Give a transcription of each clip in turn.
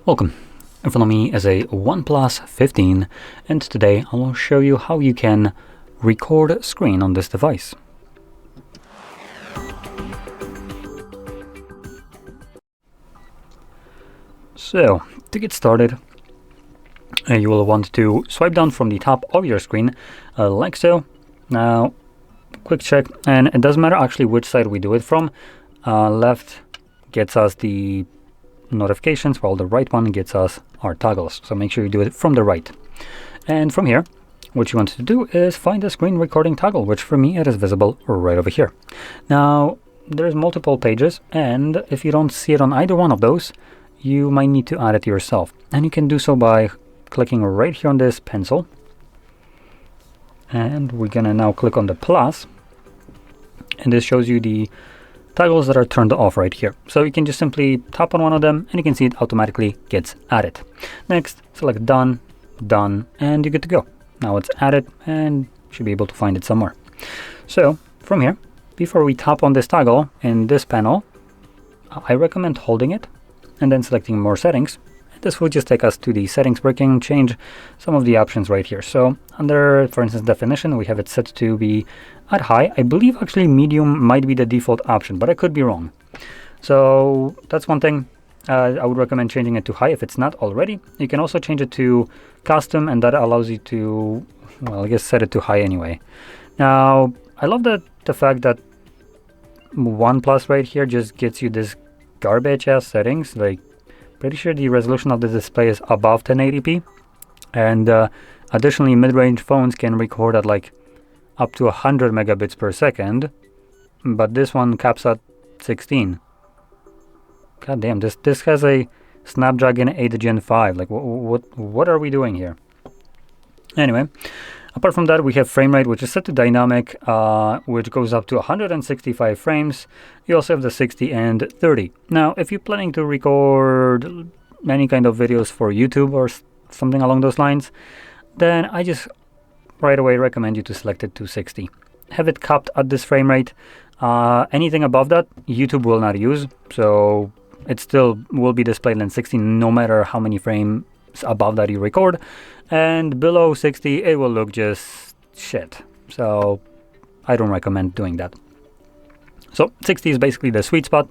Welcome. In front of me is a OnePlus 15, and today I will show you how you can record screen on this device. So, to get started, you will want to swipe down from the top of your screen, like so. Now, quick check, and it doesn't matter actually which side we do it from. Left gets us the notifications, while the right one gets us our toggles. So make sure you do it from the right. And from here, what you want to do is find the screen recording toggle, which for me, it is visible right over here. Now, there's multiple pages, and if you don't see it on either one of those, you might need to add it yourself. And you can do so by clicking right here on this pencil. And we're gonna now click on the plus. And this shows you the toggles that are turned off right here. So you can just simply tap on one of them and you can see it automatically gets added. Next, select done, done, and you're good to go. Now it's added and you should be able to find it somewhere. So from here, before we tap on this toggle in this panel, I recommend holding it and then selecting more settings. This will just take us to the settings where we can change some of the options right here. So under, for instance, definition, we have it set to be at high. I believe actually medium might be the default option, but I could be wrong. So that's one thing. I would recommend changing it to high if it's not already. You can also change it to custom, and that allows you to, well, I guess set it to high anyway. Now, I love the fact that OnePlus right here just gets you this garbage ass settings. Like, pretty sure the resolution of the display is above 1080p, and additionally mid-range phones can record at like up to 100 megabits per second, but this one caps at 16. God damn, this has a Snapdragon 8 Gen 5. Like, what are we doing here? Anyway, apart from that, we have frame rate, which is set to dynamic, which goes up to 165 frames. You also have the 60 and 30. Now, if you're planning to record any kind of videos for YouTube or something along those lines, then I just right away recommend you to select it to 60. Have it capped at this frame rate. Anything above that, YouTube will not use, so it still will be displayed in 60 no matter how many frames above that you record, and below 60 it will look just shit. So I don't recommend doing that. So 60 is basically the sweet spot,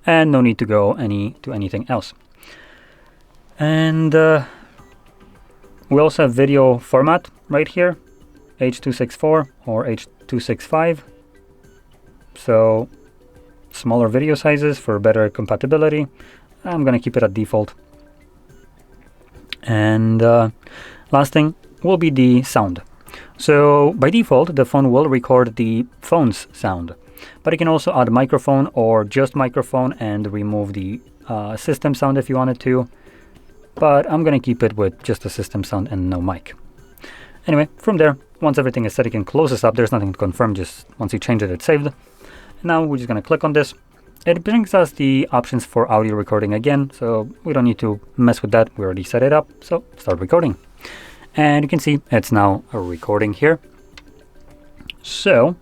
and no need to go to anything else. And we also have video format right here, H.264 or H.265. So smaller video sizes for better compatibility. I'm gonna keep it at default. And last thing will be the sound. So by default, the phone will record the phone's sound, but you can also add microphone or just microphone and remove the system sound if you wanted to. But I'm gonna keep it with just the system sound and no mic. Anyway, from there, once everything is set, you can close this up. There's nothing to confirm, just once you change it, it's saved. Now we're just gonna click on this. It brings us the options for audio recording again, so we don't need to mess with that. We already set it up, so start recording. And you can see it's now a recording here. So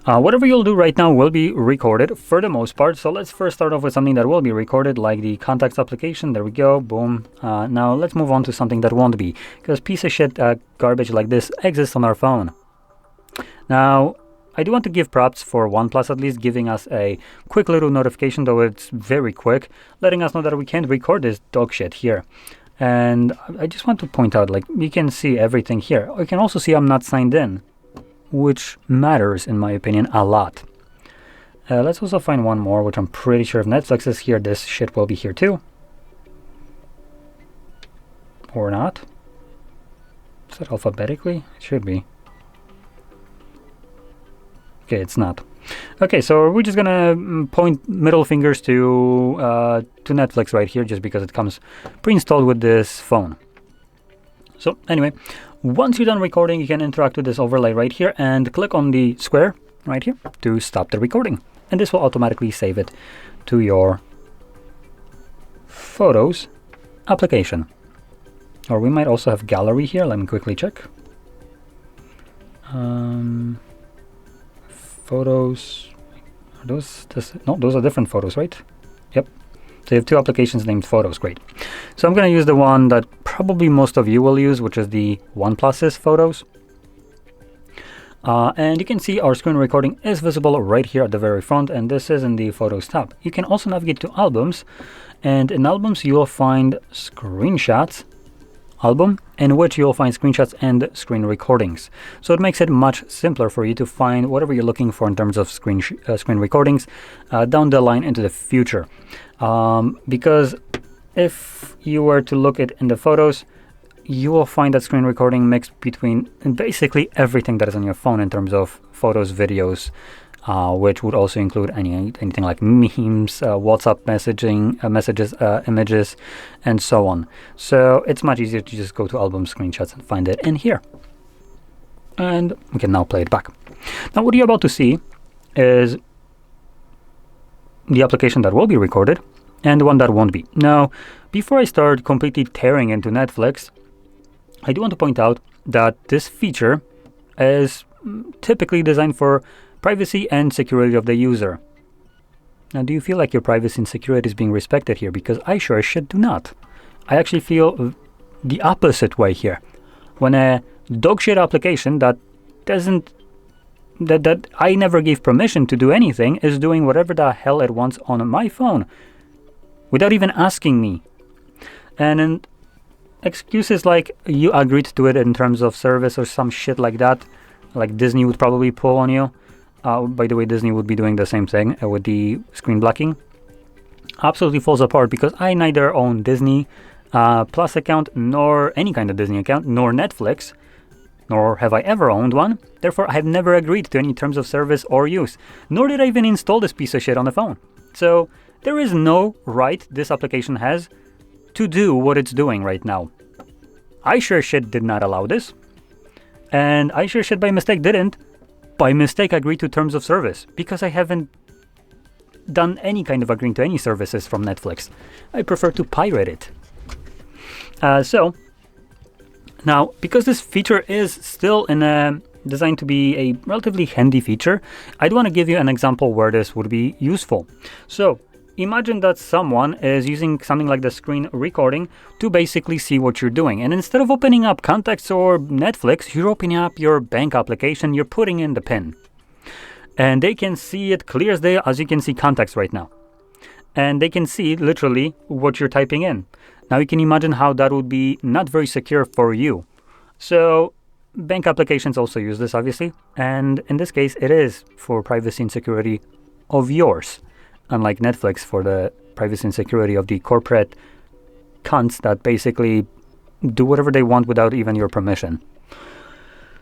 whatever you'll do right now will be recorded for the most part. So let's first start off with something that will be recorded, like the contacts application. There we go, boom. Now let's move on to something that won't be, because piece of shit garbage like this exists on our phone. Now, I do want to give props for OnePlus at least giving us a quick little notification, though it's very quick, letting us know that we can't record this dog shit here. And I just want to point out, like, you can see everything here. You can also see I'm not signed in, which matters in my opinion a lot. Let's also find one more, which I'm pretty sure if Netflix is here, this shit will be here too. Or not. Is that alphabetically? It should be. Okay, it's not. Okay, so we're just gonna point middle fingers to Netflix right here, just because it comes pre-installed with this phone. So anyway, once you're done recording, you can interact with this overlay right here and click on the square right here to stop the recording. And this will automatically save it to your Photos application. Or we might also have gallery here. Let me quickly check. Photos. Are those, no, those are different photos, right? Yep. So you have two applications named Photos. Great. So I'm going to use the one that probably most of you will use, which is the OnePlus's photos. And you can see our screen recording is visible right here at the very front, and this is in the Photos tab. You can also navigate to Albums, and in Albums you will find Screenshots album, in which you'll find screenshots and screen recordings. So it makes it much simpler for you to find whatever you're looking for in terms of screen recordings down the line into the future. Because if you were to look at in the photos, you will find that screen recording mixed between basically everything that is on your phone in terms of photos, videos, which would also include anything like memes, WhatsApp messaging, messages, images, and so on. So it's much easier to just go to album screenshots and find it in here. And we can now play it back. Now what you're about to see is the application that will be recorded and the one that won't be. Now, before I start completely tearing into Netflix, I do want to point out that this feature is typically designed for privacy and security of the user. Now, do you feel like your privacy and security is being respected here? Because I sure as shit do not. I actually feel the opposite way here. When a dogshit application that I never gave permission to do anything is doing whatever the hell it wants on my phone without even asking me. And excuses like you agreed to it in terms of service or some shit like that, like Disney would probably pull on you. By the way, Disney would be doing the same thing with the screen blocking. Absolutely falls apart because I neither own Disney Plus account, nor any kind of Disney account, nor Netflix, nor have I ever owned one. Therefore, I have never agreed to any terms of service or use, nor did I even install this piece of shit on the phone. So there is no right this application has to do what it's doing right now. I sure shit did not allow this, and I sure shit by mistake didn't. By mistake agreed to terms of service, because I haven't done any kind of agreeing to any services from Netflix. I prefer to pirate it. So now, because this feature is still designed to be a relatively handy feature, I do want to give you an example where this would be useful. So imagine that someone is using something like the screen recording to basically see what you're doing. And instead of opening up Contacts or Netflix, you're opening up your bank application, you're putting in the PIN. And they can see it clear as day, as you can see Contacts right now. And they can see literally what you're typing in. Now you can imagine how that would be not very secure for you. So bank applications also use this, obviously. And in this case, it is for privacy and security of yours. Unlike Netflix, for the privacy and security of the corporate cunts that basically do whatever they want without even your permission.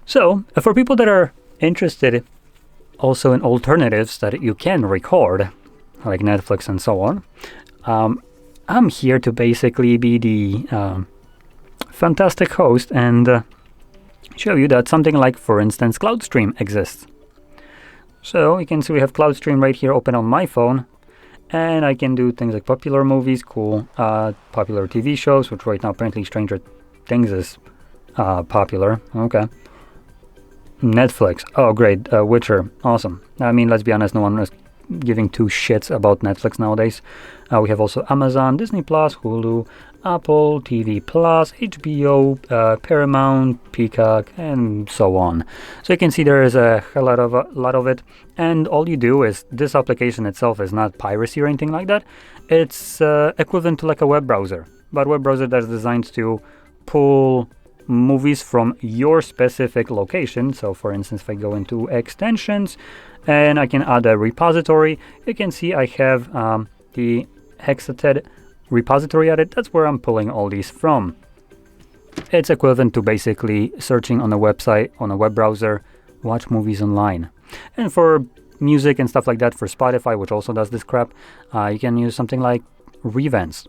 So, for people that are interested also in alternatives that you can record, like Netflix and so on, I'm here to basically be the fantastic host and show you that something like, for instance, CloudStream exists. So you can see we have CloudStream right here open on my phone. And I can do things like popular movies, cool, popular TV shows, which right now apparently Stranger Things is popular. Okay. Netflix. Oh, great. Witcher. Awesome. I mean, let's be honest, no one is giving two shits about Netflix nowadays. We have also Amazon, Disney Plus, Hulu, Apple TV Plus, HBO, Paramount, Peacock, and so on. So you can see there is a lot of it. And all you do is, this application itself is not piracy or anything like that. It's equivalent to like a web browser, but web browser that's designed to pull movies from your specific location. So for instance, if I go into extensions and I can add a repository, you can see I have the Hexated repository added. That's where I'm pulling all these from. It's equivalent to basically searching on a website, on a web browser, watch movies online. And for music and stuff like that, for Spotify, which also does this crap, you can use something like Revents.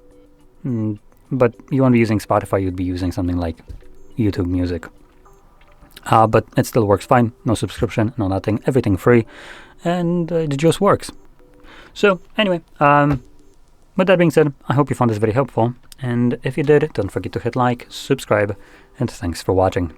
But you won't be using Spotify, you'd be using something like YouTube Music. But it still works fine. No subscription, no nothing, everything free. And it just works. So anyway, with that being said, I hope you found this very helpful. And if you did, don't forget to hit like, subscribe, and thanks for watching.